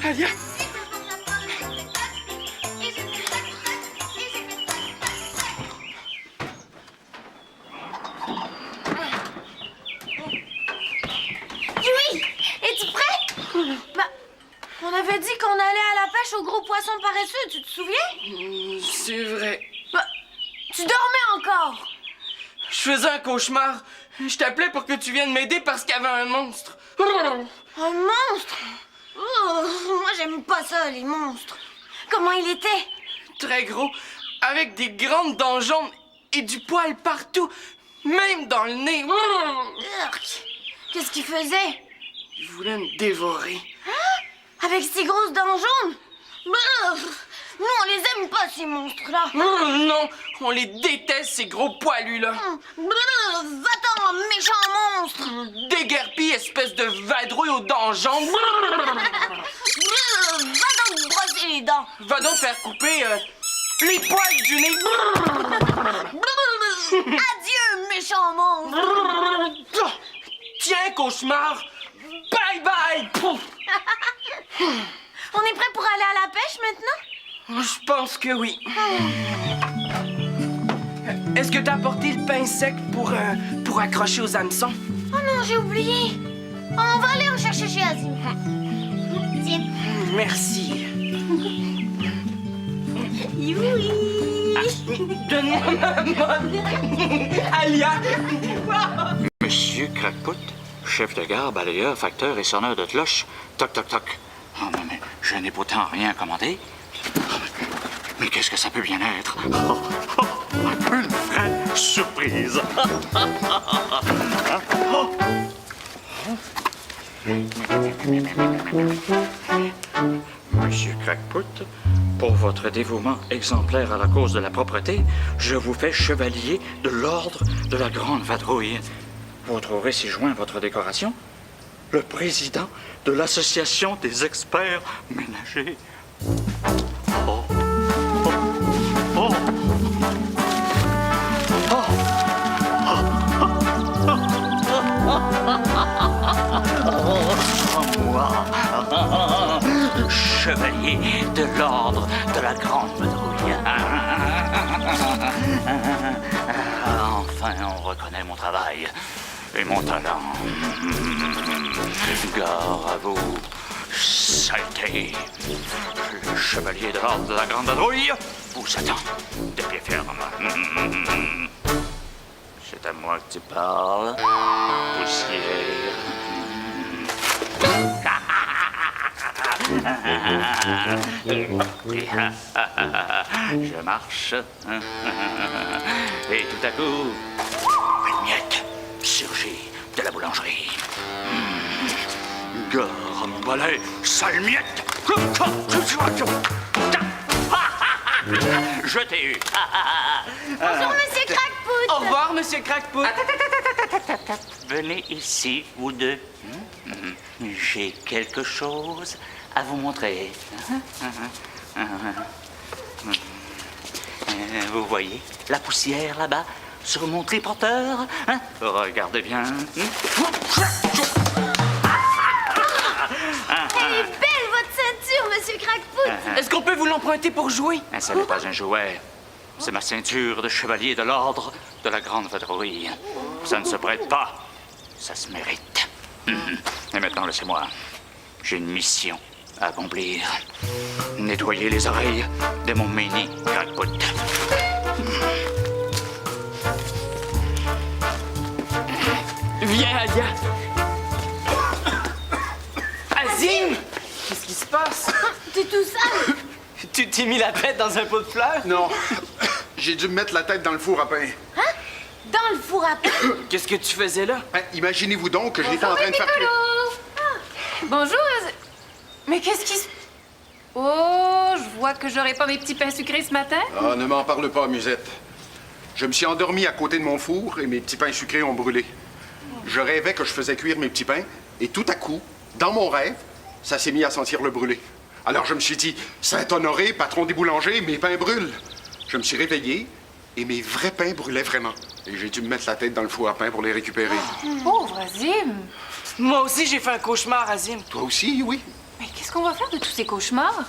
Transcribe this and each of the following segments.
Alia! Yui, es-tu prêt? Bah, on avait dit qu'on allait à la pêche aux gros poissons paresseux, tu te souviens? C'est vrai. Bah, tu dormais encore. Je faisais un cauchemar. Je t'appelais pour que tu viennes m'aider parce qu'il y avait un monstre. Un monstre? Oh, moi, j'aime pas ça, les monstres. Comment il était? Très gros, avec des grandes dents jaunes et du poil partout, même dans le nez. Urk. Qu'est-ce qu'il faisait? Il voulait me dévorer. Avec ses grosses dents jaunes? Nous, on les aime pas, ces monstres-là. Non, on les déteste, ces gros poilus-là. Va-t'en, méchant monstre! Déguerpi, espèce de vadrouille aux dents jaunes. Va donc te brosser les dents. Va donc faire couper les poils du nez. Adieu, méchant monstre! Tiens, cauchemar. Bye bye. On est prêt pour aller à la pêche maintenant? Je pense que oui. Est-ce que t'as apporté le pain sec pour accrocher aux hameçons? Oh non, j'ai oublié. On va aller en chercher chez Azim. Tiens. Merci. Youi! Donne-moi ma mode. Alia. Monsieur Crackpot, chef de gare, balayeur, facteur et sonneur de cloche. Toc, toc, toc. Oh, mais je n'ai pourtant rien commandé. Mais qu'est-ce que ça peut bien être? Une vraie surprise. Monsieur Crackpot, pour votre dévouement exemplaire à la cause de la propreté, je vous fais chevalier de l'ordre de la Grande Vadrouille. Vous trouverez ci-joint votre décoration, le président de l'Association des experts ménagers. Oh. Oh. Oh. Moi, chevalier de l'ordre de la Grande Vadrouille. Enfin, on reconnaît mon travail et mon talent. Gare à vous, saleté. Le chevalier de l'ordre de la Grande Vadrouille vous attend de pied ferme. C'est à moi que tu parles, poussière. Je marche. Et tout à coup, une miette surgit de la boulangerie. Gare à mon balai, sale miette! Je t'ai eu. Bonjour, monsieur Crackpot! Au revoir, monsieur Crackpot. Venez ici, vous deux. J'ai quelque chose à vous montrer. Vous voyez la poussière là-bas sur mon triporteur? Regardez bien. Elle est belle, votre ceinture, monsieur Crackpot! Est-ce qu'on peut vous l'emprunter pour jouer? Ça n'est pas un jouet. C'est ma ceinture de chevalier de l'ordre de la Grande Vadrouille. Ça ne se prête pas. Ça se mérite. Et maintenant, laissez-moi. J'ai une mission à accomplir. Nettoyer les oreilles de mon mini Crackpot. Viens, Alia. Azim! Qu'est-ce qui se passe? T'es tout sale! Tu t'es mis la tête dans un pot de fleurs? Non, j'ai dû me mettre la tête dans le four à pain. Hein? Dans le four à pain? Qu'est-ce que tu faisais là? Ben, imaginez-vous donc que j'étais en train de faire cuire. Bonjour. Mais qu'est-ce qui se... Oh, je vois que j'aurai pas mes petits pains sucrés ce matin. Ah, ne m'en parle pas, Musette. Je me suis endormi à côté de mon four et mes petits pains sucrés ont brûlé. Je rêvais que je faisais cuire mes petits pains et tout à coup, dans mon rêve, ça s'est mis à sentir le brûlé. Alors je me suis dit, Saint-Honoré, patron des boulangers, mes pains brûlent. Je me suis réveillé et mes vrais pains brûlaient vraiment. Et j'ai dû me mettre la tête dans le four à pain pour les récupérer. Pauvre Azim! Moi aussi, j'ai fait un cauchemar, Azim. Toi aussi, oui? Mais qu'est-ce qu'on va faire de tous ces cauchemars?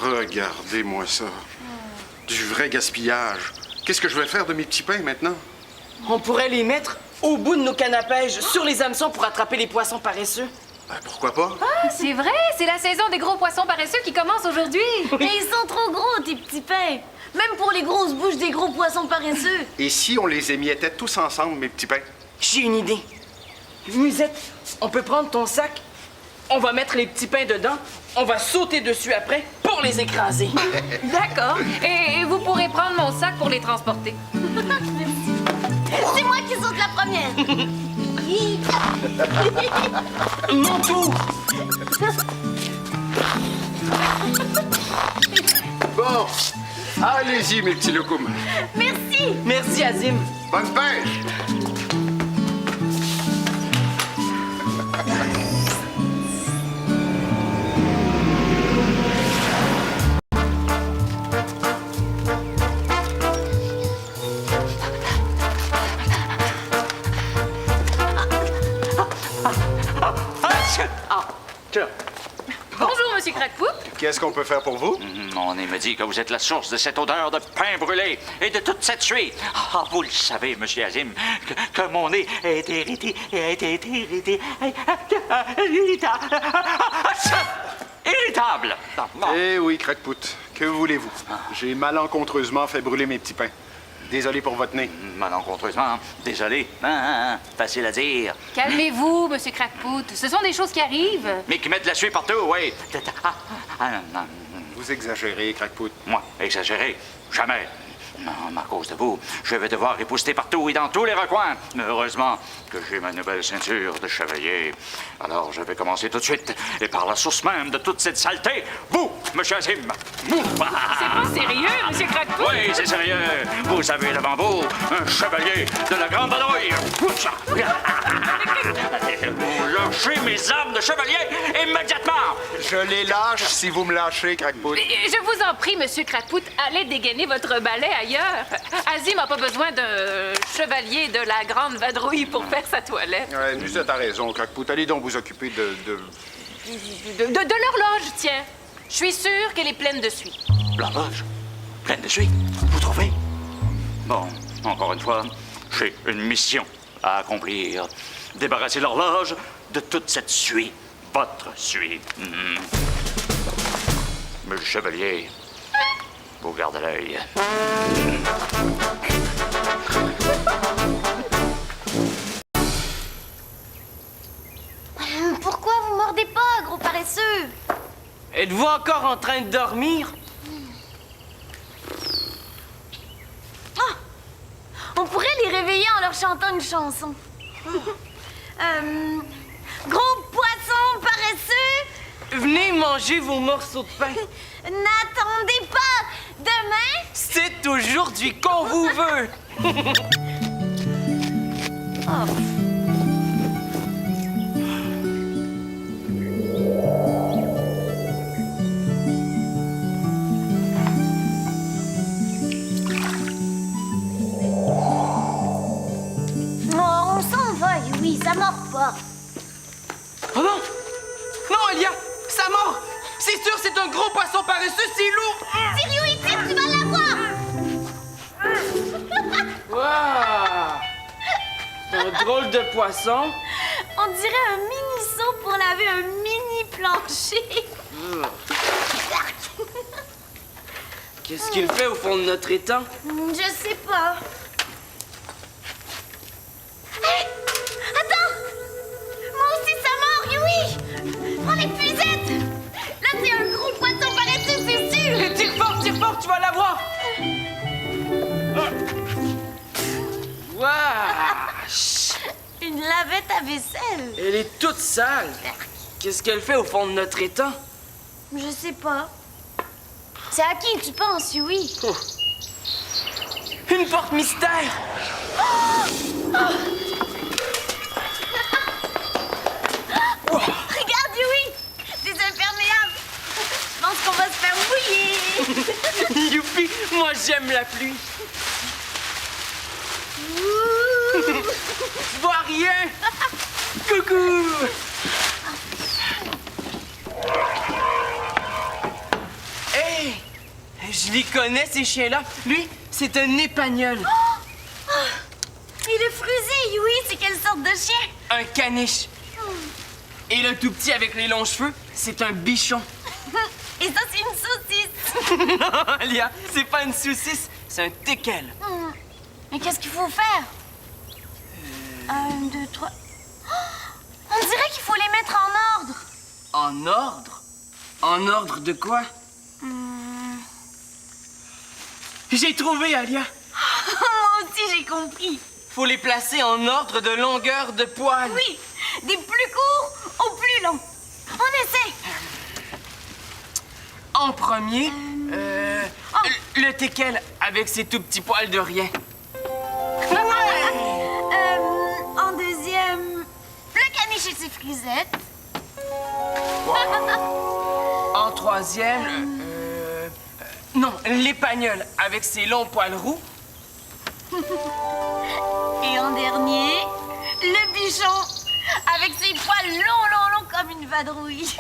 Regardez-moi ça. Du vrai gaspillage. Qu'est-ce que je vais faire de mes petits pains maintenant? On pourrait les mettre au bout de nos cannes à pêche, sur les hameçons pour attraper les poissons paresseux. Ben, pourquoi pas? Ah, c'est vrai! C'est la saison des gros poissons paresseux qui commence aujourd'hui! Mais ils sont trop gros, tes petits pains. Même pour les grosses bouches des gros poissons paresseux. Et si on les émiettait tous ensemble, mes petits pains? J'ai une idée. Musette, on peut prendre ton sac, on va mettre les petits pains dedans, on va sauter dessus après pour les écraser. D'accord. Et vous pourrez prendre mon sac pour les transporter. C'est moi qui saute la première. Mon tour! Bon, allez-y, mes petits locums. Merci. Merci, Azim. Bonne pêche! Bonjour, Monsieur Crackpoot. Qu'est-ce qu'on peut faire pour vous? Mon nez me dit que vous êtes la source de cette odeur de pain brûlé et de toute cette suie. Ah, vous le savez, Monsieur Azim, que mon nez est irritable. Eh oui, Crackpoot. Que voulez-vous? J'ai malencontreusement fait brûler mes petits pains. Désolé pour votre nez. Malencontreusement, désolé. Facile à dire. Calmez-vous, Monsieur Crackpoot. Ce sont des choses qui arrivent. Mais qui mettent la suie partout, oui. Vous exagérez, Crackpoot. Moi, exagéré. Jamais. Non, à cause de vous, je vais devoir épousseter partout et dans tous les recoins. Mais heureusement que j'ai ma nouvelle ceinture de chevalier. Alors, je vais commencer tout de suite. Et par la source même de toute cette saleté, vous, Monsieur Azim. Vous. C'est pas sérieux, Monsieur Crackpoot? Oui, c'est sérieux. Vous avez devant vous un chevalier de la Grande Vadrouille. Vous lâchez mes armes de chevalier immédiatement. Je les lâche si vous me lâchez, Crackpoot. Je vous en prie, Monsieur Crackpoot, allez dégainer votre balai ailleurs. Azim n'a pas besoin d'un chevalier de la Grande Vadrouille pour faire sa toilette. Ouais, Musette a raison, Crackpoot. Allez donc vous occuper de... De l'horloge, tiens. Je suis sûre qu'elle est pleine de suie. L'horloge, pleine de suie, vous trouvez? Bon, encore une fois, j'ai une mission à accomplir. Débarrasser l'horloge de toute cette suie. Votre suie. Monsieur Chevalier, vous gardez l'œil. Pourquoi vous mordez pas, gros paresseux? Êtes-vous encore en train de dormir? On pourrait les réveiller en leur chantant une chanson. Gros poisson paresseux, Venez manger vos morceaux de pain. n'attendez pas. Demain, C'est aujourd'hui qu'on vous veut. on s'en va, oui, ça mord pas. Oh non! Non, Elia! Ça mord! C'est sûr, c'est un gros poisson paresseux, c'est lourd! Sirius, tire, tu vas l'avoir. Waouh! C'est un drôle de poisson. On dirait un mini seau pour laver un mini plancher. Qu'est-ce qu'il fait au fond de notre étang? Je sais pas. Hey! Attends! Moi aussi, ça mord, oui! Prends les fusettes! Là, c'est un gros poisson paresseux, c'est sûr! Tire fort, tu vas l'avoir! Waouh! Une lavette à vaisselle. Elle est toute sale. Qu'est-ce qu'elle fait au fond de notre étang? Je sais pas. C'est à qui tu penses, oui? Une porte mystère! Regarde, oui! Des imperméables! Je pense qu'on va se faire mouiller! Youpi! Moi, j'aime la pluie. Je vois rien! Coucou! Hey! Je les connais, ces chiens-là. Lui, c'est un épagnol. Et le frusé, oui, c'est quelle sorte de chien? Un caniche. Et le tout petit avec les longs cheveux, c'est un bichon. Et ça, c'est une saucisse. Non, Alia, c'est pas une saucisse, c'est un teckel. Mais qu'est-ce qu'il faut faire? 1, 2, 3... On dirait qu'il faut les mettre en ordre. En ordre? En ordre de quoi? J'ai trouvé, Alia. Moi aussi, j'ai compris. Faut les placer en ordre de longueur de poil. Oui, des plus courts aux plus longs. On essaie. En premier, le teckel avec ses tout petits poils de rien. En deuxième, le caniche et ses frisettes. En troisième, non, l'épagnol avec ses longs poils roux. Et en dernier, le bichon avec ses poils longs comme une vadrouille.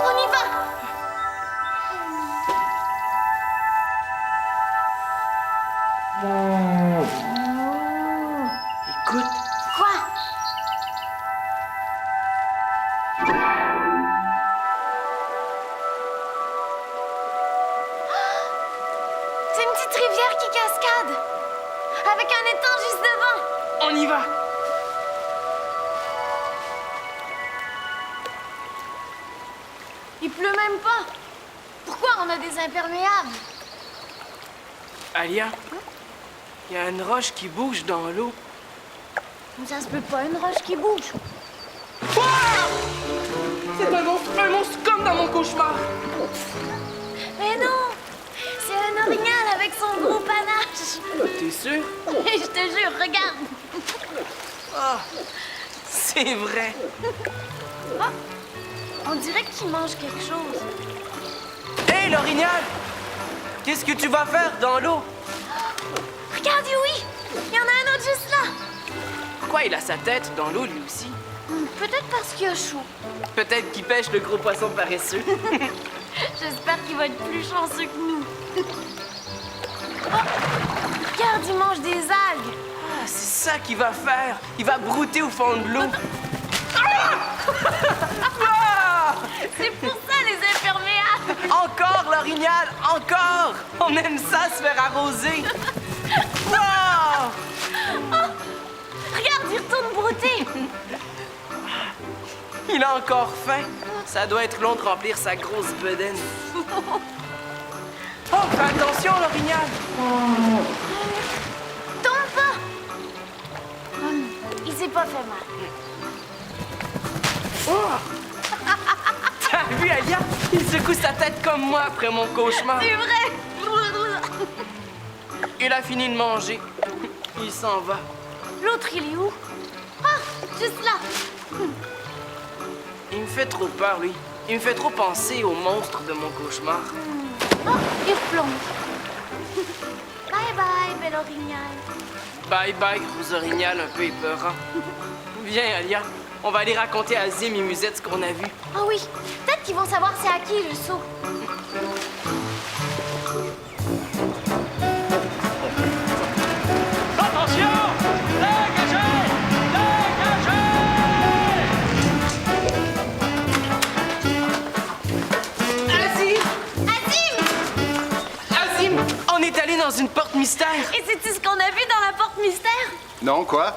On y va. Écoute, Quoi? C'est une petite rivière qui cascade. Avec un étang juste devant. on y va. Il pleut même pas. Pourquoi on a des imperméables? Alia, il y a une roche qui bouge dans l'eau. Ça se peut pas, une roche qui bouge. C'est un monstre comme dans mon cauchemar. Mais non! C'est un orignal avec son gros panache. T'es sûr? Je te jure, regarde. Ah, c'est vrai. On dirait qu'il mange quelque chose. Hé, l'orignal! Qu'est-ce que tu vas faire dans l'eau? Regarde, oui! Il y en a un autre juste là. Pourquoi il a sa tête dans l'eau, lui aussi? Peut-être parce qu'il a chaud. Peut-être qu'il pêche le gros poisson paresseux. J'espère qu'il va être plus chanceux que nous. Regarde, il mange des algues. Ah, c'est ça qu'il va faire. Il va brouter au fond de l'eau. Ah! C'est pour ça les imperméables. Encore, l'orignal! Encore! On aime ça, se faire arroser. Wow! Regarde, il retourne brouter. Il a encore faim. Ça doit être long de remplir sa grosse bedaine. Oh, fais attention, l'orignal! Tombe pas. Il s'est pas fait mal. T'as vu, Alia? Il secoue sa tête comme moi après mon cauchemar. C'est vrai. Il a fini de manger. Il s'en va. L'autre, il est où? Ah, juste là. Il me fait trop peur, lui. Il me fait trop penser au monstre de mon cauchemar. Oh, il replonge. Bye bye, bel orignal. Bye bye, gros orignal un peu épeurant. Viens, Alia. On va aller raconter à Azim et Musette ce qu'on a vu. Ah oui, peut-être qu'ils vont savoir c'est à qui le saut. Attention! Dégagez! Azim! Azim! Azim! On est allé dans une porte mystère. Et sais-tu ce qu'on a vu dans la porte mystère? Non, quoi?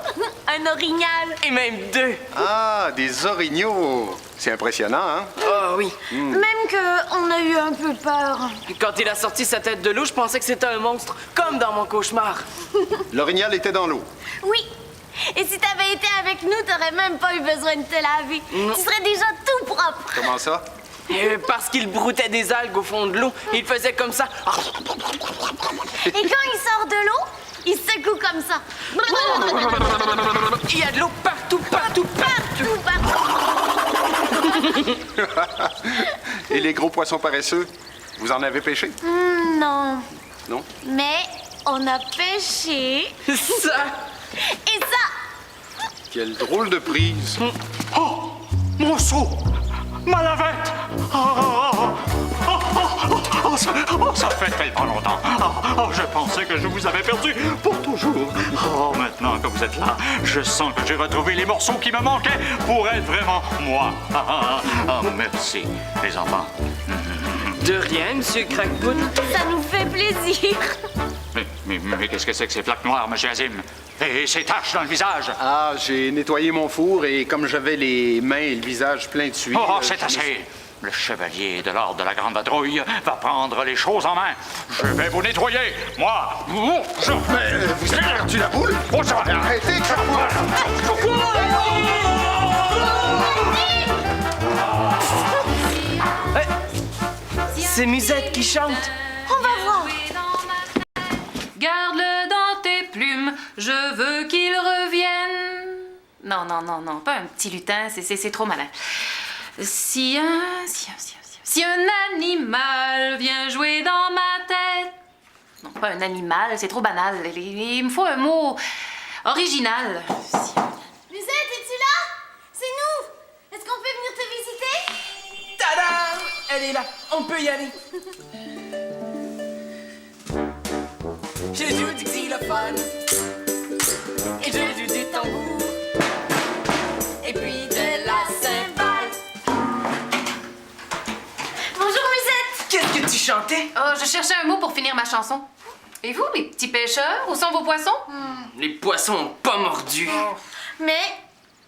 Un orignal. Et même deux. Ah, des orignaux. C'est impressionnant, hein? Oh oui. Même qu'on a eu un peu peur. Quand il a sorti sa tête de l'eau, je pensais que c'était un monstre, comme dans mon cauchemar. L'orignal était dans l'eau. Oui. Et si t'avais été avec nous, t'aurais même pas eu besoin de te laver. Tu serais déjà tout propre. Comment ça? Parce qu'il broutait des algues au fond de l'eau. Il faisait comme ça. Et quand il sort de l'eau, il secoue comme ça. Il y a de l'eau partout, partout, partout. Et les gros poissons paresseux, vous en avez pêché? Non. Non? Mais on a pêché. Ça! Et ça! Quelle drôle de prise. Oh! Mon seau! Ma lavette! Ça fait tellement longtemps. Je pensais que je vous avais perdu pour toujours. Oh, maintenant que vous êtes là, je sens que j'ai retrouvé les morceaux qui me manquaient pour être vraiment moi. Merci, les enfants. De rien, Monsieur Crackpot. Ça nous fait plaisir. Mais qu'est-ce que c'est que ces plaques noires, monsieur Azim? Et ces taches dans le visage? Ah, j'ai nettoyé mon four et comme j'avais les mains et le visage pleins de suie... C'est assez. Le chevalier de l'ordre de la Grande Vadrouille va prendre les choses en main. Je vais vous nettoyer. Moi, je... Mais vous avez perdu la boule? Oh, ça va. Arrêtez, C'est Musette qui chante. On va voir. Garde-le dans tes plumes, je veux qu'il revienne. Non, pas un petit lutin, c'est trop malin. Si un animal vient jouer dans ma tête. Non, pas un animal, c'est trop banal. Il me faut un mot original. Musette, es-tu là? C'est nous. Est-ce qu'on peut venir te visiter? Tadam! Elle est là. On peut y aller. Je joue du xylophone. Et je joue du tambour. Et puis de la cymbale. Bonjour, Musette. Qu'est-ce que tu chantais? Oh, je cherchais un mot pour finir ma chanson. Et vous, mes petits pêcheurs, où sont vos poissons? Les poissons ont pas mordu. Mais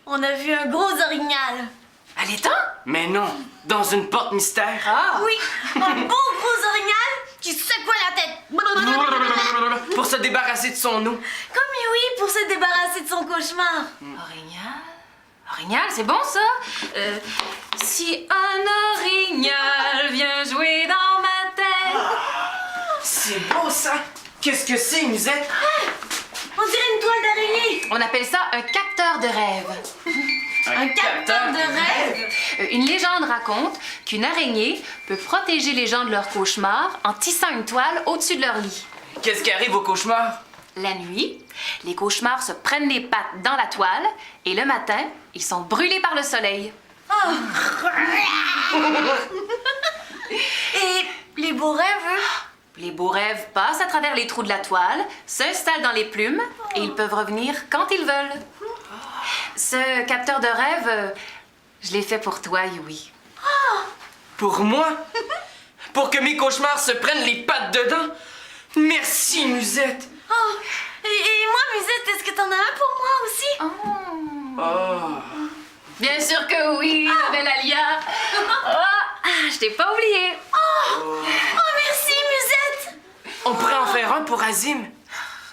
on a vu un gros orignal. À l'étang? Mais non, dans une porte mystère. Ah! Oui, un beau gros orignal qui secouait la tête. Pour se débarrasser de son eau. Comme oui, pour se débarrasser de son cauchemar. Orignal? Orignal, c'est bon ça? Si un orignal vient jouer dans ma tête. C'est beau ça. Qu'est-ce que c'est, Musette? On dirait une toile d'araignée. On appelle ça un capteur de rêve. Un capteur de rêve. Une légende raconte qu'une araignée peut protéger les gens de leurs cauchemars en tissant une toile au-dessus de leur lit. Qu'est-ce qui arrive au cauchemar? La nuit, les cauchemars se prennent les pattes dans la toile et le matin, ils sont brûlés par le soleil. Et les beaux rêves, Les beaux rêves passent à travers les trous de la toile, s'installent dans les plumes et ils peuvent revenir quand ils veulent. Ce capteur de rêve, je l'ai fait pour toi, Yui. Pour moi? Pour que mes cauchemars se prennent les pattes dedans? Merci, Musette. Oh, et moi, Musette, est-ce que t'en as un pour moi aussi? Oh. Bien sûr que oui, ma belle Alia. Je t'ai pas oublié. Oh, merci, Musette. On pourrait en faire un pour Azim.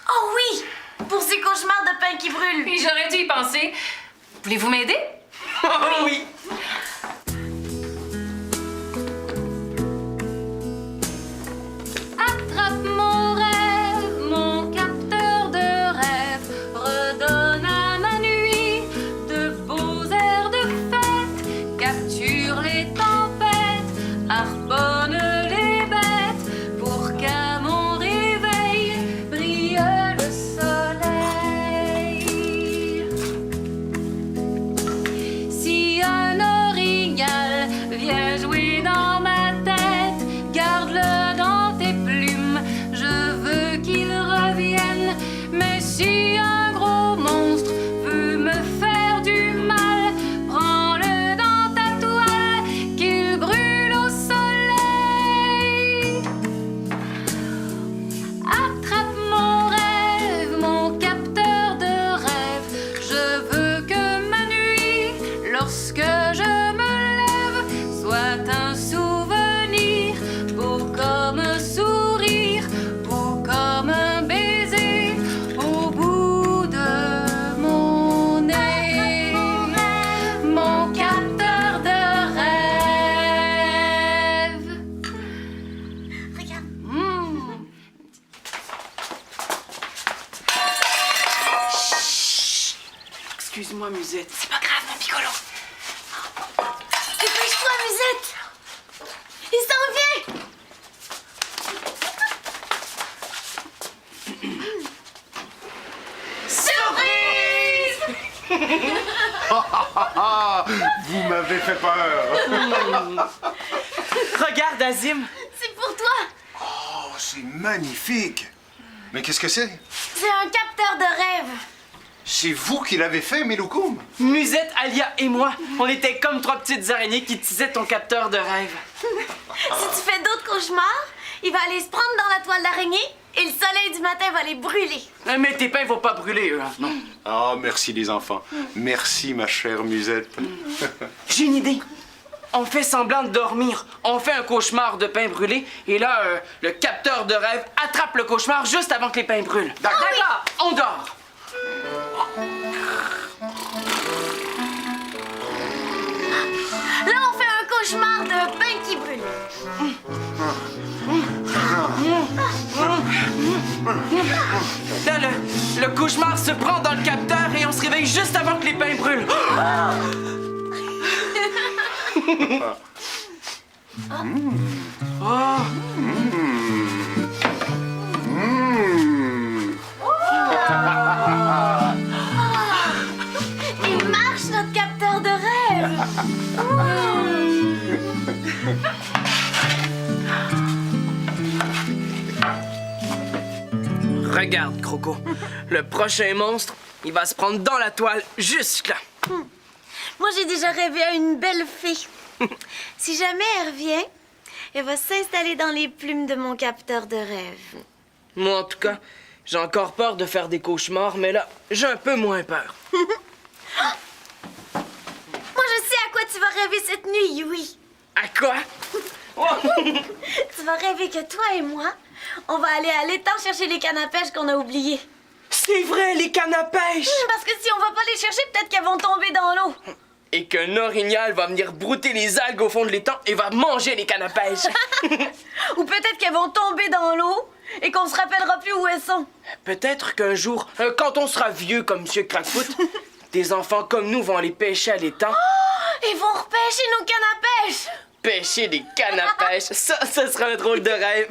Oh oui, pour ces cauchemars de pain qui brûlent. Puis j'aurais dû y penser. Voulez-vous m'aider? Oh oui. Attrape mon rêve, mon capteur de rêve. Redonne à ma nuit de beaux airs de fête. Capture les tempêtes, harponne les bêtes. Pour qu'à mon réveil brille le soleil. Si un orignal vient jouer dans ma tête, garde-le dans tes plumes, je veux qu'il revienne. Mais si un gros monstre veut me faire du mal, prends-le dans ta toile, qu'il brûle au soleil. Attrape mon rêve, mon capteur de rêve. Je veux que ma nuit, lorsque je me lève, soit un souvenir, beau comme un sourire, beau comme un baiser, au bout de mon nez. Mon capteur de rêve. Regarde. Excuse-moi, Musette. C'est pas grave, mon piccolo. Dépêche-toi, Musette. Il s'en vient. Vous m'avez fait peur. Regarde, Azim. C'est pour toi. Oh, c'est magnifique. Mais qu'est-ce que c'est? C'est un capteur de rêve. C'est vous qui l'avez fait, Meloukoum? Musette, Alia et moi, on était comme 3 petites araignées qui tisaient ton capteur de rêve. Si tu fais d'autres cauchemars, il va aller se prendre dans la toile d'araignée et le soleil du matin va les brûler. Mais tes pains vont pas brûler, eux, hein, non. Ah, merci les enfants. Merci, ma chère Musette. J'ai une idée. On fait semblant de dormir. On fait un cauchemar de pain brûlé. Et là, le capteur de rêve attrape le cauchemar juste avant que les pains brûlent. D'accord. D'accord, on dort. Là, on fait un cauchemar de pain qui brûle. Là, le cauchemar se prend dans le capteur et on se réveille juste avant que les pains brûlent. Oh. Il marche, notre capteur de rêve. Regarde, Croco. Le prochain monstre, il va se prendre dans la toile, juste là. Moi, j'ai déjà rêvé à une belle fée. Si jamais elle revient, elle va s'installer dans les plumes de mon capteur de rêve. Moi, en tout cas, j'ai encore peur de faire des cauchemars, mais là, j'ai un peu moins peur. Moi, je sais à quoi tu vas rêver cette nuit, Yui. À quoi? Tu vas rêver que toi et moi, on va aller à l'étang chercher les cannes à pêche qu'on a oubliées. C'est vrai, les cannes à pêche! Parce que si on va pas les chercher, peut-être qu'elles vont tomber dans l'eau. Et qu'un orignal va venir brouter les algues au fond de l'étang et va manger les cannes à pêche. Ou peut-être qu'elles vont tomber dans l'eau et qu'on se rappellera plus où elles sont. Peut-être qu'un jour, quand on sera vieux comme Monsieur Crackfoot, des enfants comme nous vont aller pêcher à l'étang. Ils vont repêcher nos cannes à pêche. Pêcher des cannes à pêche, ça sera un drôle de rêve.